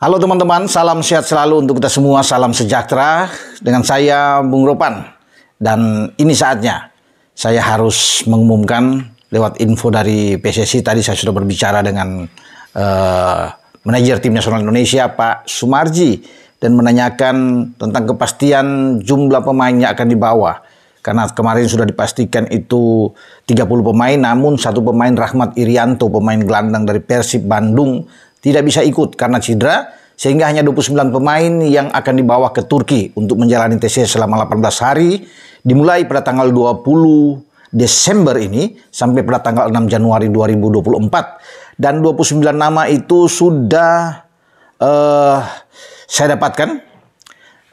Halo teman-teman, salam sehat selalu untuk kita semua, salam sejahtera. Dengan saya Bung Ropan. Dan ini saatnya saya harus mengumumkan lewat info dari PSSI. Tadi saya sudah berbicara dengan manajer tim nasional Indonesia Pak Sumarji dan menanyakan tentang kepastian jumlah pemain yang akan dibawa. Karena kemarin sudah dipastikan itu 30 pemain, namun satu pemain Rahmat Irianto, pemain gelandang dari Persib Bandung, tidak bisa ikut karena cedera, sehingga hanya 29 pemain yang akan dibawa ke Turki untuk menjalani TC selama 18 hari, dimulai pada tanggal 20 Desember ini sampai pada tanggal 6 Januari 2024. Dan 29 nama itu sudah saya dapatkan.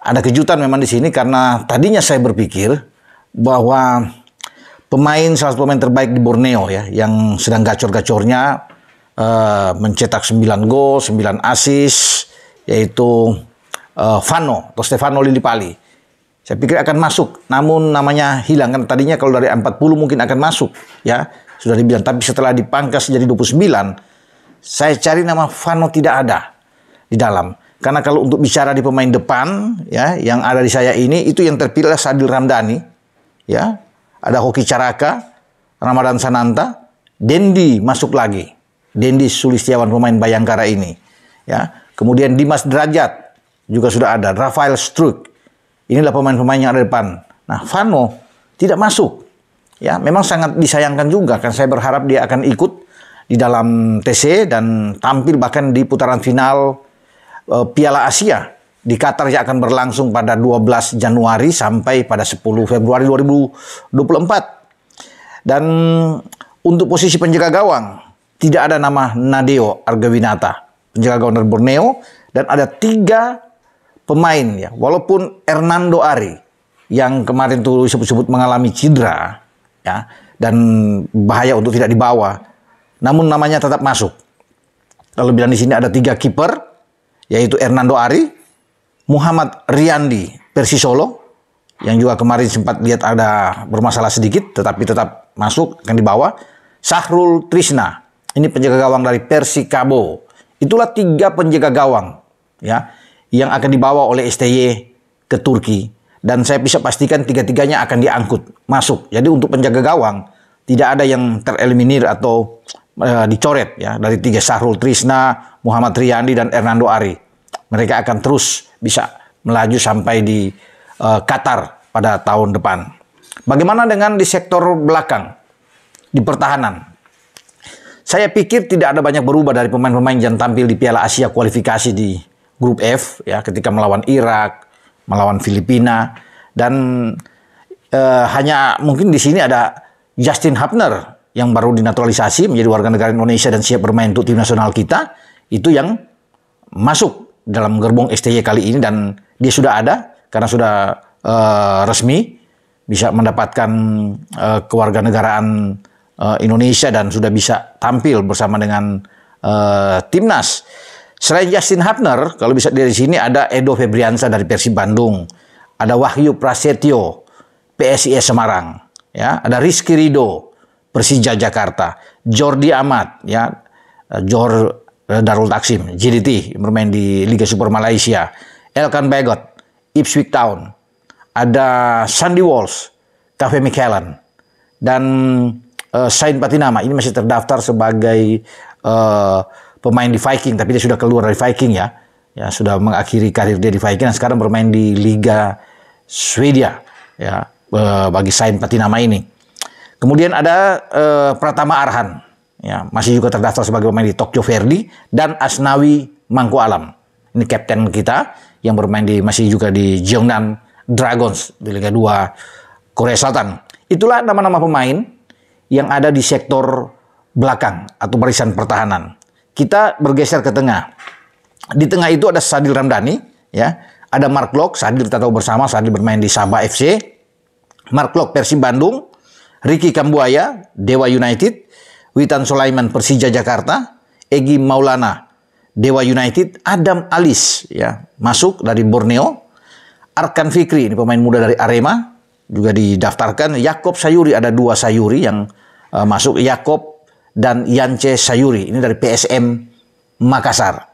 Ada kejutan memang di sini karena tadinya saya berpikir bahwa salah satu pemain terbaik di Borneo ya, yang sedang gacor-gacornya mencetak 9 gol, 9 assist, yaitu Vano atau Stefano Lillipali. Saya pikir akan masuk, namun namanya hilang. Kan tadinya kalau dari 40 mungkin akan masuk, ya sudah dibilang. Tapi setelah dipangkas jadi 29, saya cari nama Vano tidak ada di dalam. Karena kalau untuk bicara di pemain depan, ya yang ada di saya ini, itu yang terpilih adalah Sadil Ramdhani, ya ada Hoki Caraka, Ramadan Sananta, Dendi masuk lagi. Dendi Sulistiawan, pemain Bayangkara ini, ya. Kemudian Dimas Derajat juga sudah ada, Rafael Struik. Inilah pemain-pemain yang ada di depan. Nah, Vano tidak masuk. Ya, memang sangat disayangkan juga kan, saya berharap dia akan ikut di dalam TC dan tampil bahkan di putaran final Piala Asia di Qatar yang akan berlangsung pada 12 Januari sampai pada 10 Februari 2024. Dan untuk posisi penjaga gawang tidak ada nama Nadeo Argawinata, penjaga gawang dari Borneo, dan ada 3 pemain ya. Walaupun Hernando Ari yang kemarin tuh disebut-sebut mengalami cedera ya dan bahaya untuk tidak dibawa, namun namanya tetap masuk. Lalu bilang di sini ada 3 kiper, yaitu Hernando Ari, Muhammad Riyandi Persisolo, yang juga kemarin sempat lihat ada bermasalah sedikit, tetapi tetap masuk, akan dibawa. Sahrul Trisna, ini penjaga gawang dari Persikabo. Itulah 3 penjaga gawang ya yang akan dibawa oleh STY ke Turki. Dan saya bisa pastikan 3-3-nya akan diangkut masuk. Jadi untuk penjaga gawang tidak ada yang tereliminir atau dicoret ya dari 3, Sahrul Trisna, Muhammad Riyandi, dan Hernando Ari. Mereka akan terus bisa melaju sampai di Qatar pada tahun depan. Bagaimana dengan di sektor belakang, di pertahanan? Saya pikir tidak ada banyak berubah dari pemain-pemain yang tampil di Piala Asia kualifikasi di grup F ya, ketika melawan Irak, melawan Filipina, dan hanya mungkin di sini ada Justin Hapner yang baru dinaturalisasi menjadi warga negara Indonesia dan siap bermain untuk tim nasional kita, itu yang masuk dalam gerbong STY kali ini, dan dia sudah ada karena sudah resmi bisa mendapatkan kewarganegaraan Indonesia dan sudah bisa tampil bersama dengan timnas. Selain Justin Hapner, kalau bisa dari sini ada Edo Febriansa dari Persib Bandung, ada Wahyu Prasetyo PSIS Semarang, ya, ada Rizky Ridho Persija Jakarta, Jordi Amat, ya, Darul Taksim JDT bermain di Liga Super Malaysia, Elkan Bagot Ipswich Town, ada Sandy Walsh Cafe Michelin, dan Sain Patinama ini masih terdaftar sebagai pemain di Viking, tapi dia sudah keluar dari Viking ya sudah mengakhiri karir dia di Viking dan sekarang bermain di Liga Swedia ya, bagi Sain Patinama ini. Kemudian ada Pratama Arhan ya, masih juga terdaftar sebagai pemain di Tokyo Verdy, dan Asnawi Mangku Alam, ini kapten kita yang bermain masih juga di Jeongnan Dragons di Liga 2 Korea Selatan. Itulah nama-nama pemain yang ada di sektor belakang atau barisan pertahanan. Kita bergeser ke tengah. Di tengah itu ada Sadil Ramdhani, ya. Ada Mark Lok, Sadil kita tahu bersama, Sadil bermain di Sabah FC. Mark Lok Persib Bandung, Ricky Kambuaya Dewa United, Witan Sulaiman Persija Jakarta, Egy Maulana Dewa United, Adam Alis ya masuk dari Borneo, Arkan Fikri ini pemain muda dari Arema juga didaftarkan, Yakob Sayuri, ada 2 Sayuri yang masuk, Yakob dan Yance Sayuri ini dari PSM Makassar.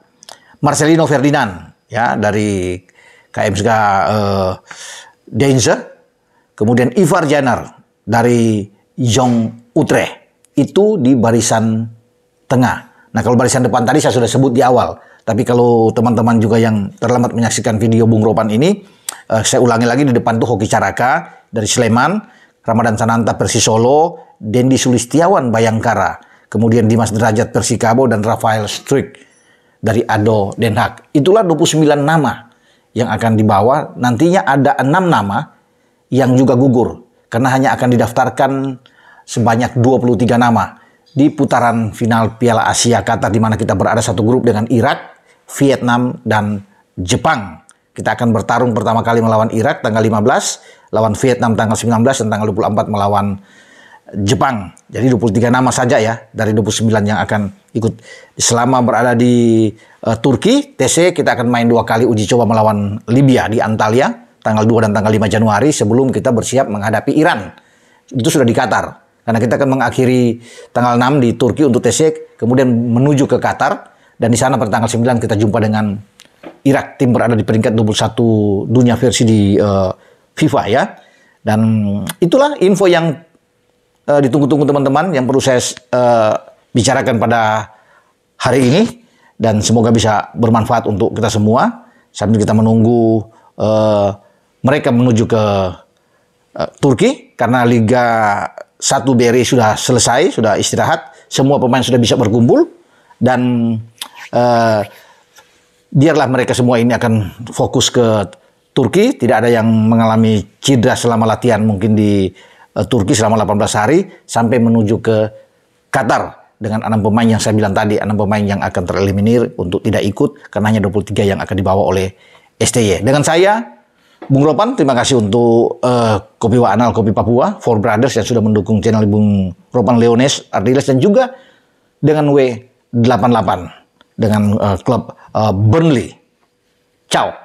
Marcelino Ferdinand ya dari KMSK Deinze, kemudian Ivar Janer dari Jong Utrecht, itu di barisan tengah. Nah, kalau barisan depan tadi saya sudah sebut di awal, tapi kalau teman-teman juga yang terlambat menyaksikan video Bung Ropan ini, saya ulangi lagi, di depan tuh Hoki Caraka dari Sleman, Ramadan Sananta Persisolo, Dendi Sulistiawan Bayangkara, kemudian Dimas Derajat Persikabo, dan Rafael Struik dari ADO Den Haag. Itulah 29 nama yang akan dibawa. Nantinya ada 6 nama yang juga gugur, karena hanya akan didaftarkan sebanyak 23 nama di putaran final Piala Asia Qatar, di mana kita berada satu grup dengan Irak, Vietnam, dan Jepang. Kita akan bertarung pertama kali melawan Irak tanggal 15, lawan Vietnam tanggal 19, dan tanggal 24 melawan Jepang. Jadi 23 nama saja ya dari 29 yang akan ikut. Selama berada di Turki, TC, kita akan main 2 kali uji coba melawan Libya di Antalya tanggal 2 dan tanggal 5 Januari sebelum kita bersiap menghadapi Iran. Itu sudah di Qatar. Karena kita akan mengakhiri tanggal 6 di Turki untuk TC, kemudian menuju ke Qatar, dan di sana pada tanggal 9 kita jumpa dengan Irak, tim berada di peringkat 21 dunia versi di FIFA ya. Dan itulah info yang ditunggu-tunggu teman-teman yang perlu saya bicarakan pada hari ini, dan semoga bisa bermanfaat untuk kita semua sambil kita menunggu mereka menuju ke Turki, karena Liga 1 BRI sudah selesai, sudah istirahat, semua pemain sudah bisa berkumpul, dan biarlah mereka semua ini akan fokus ke Turki. Tidak ada yang mengalami cedera selama latihan mungkin di Turki selama 18 hari sampai menuju ke Qatar dengan 6 pemain yang saya bilang tadi, 6 pemain yang akan tereliminir untuk tidak ikut karena hanya 23 yang akan dibawa oleh STY. Dengan saya, Bung Ropan, terima kasih untuk Kopi Waanal, Kopi Papua, Four Brothers yang sudah mendukung channel Bung Ropan Leones Ardiles, dan juga dengan W88 dengan klub Burnley. Ciao.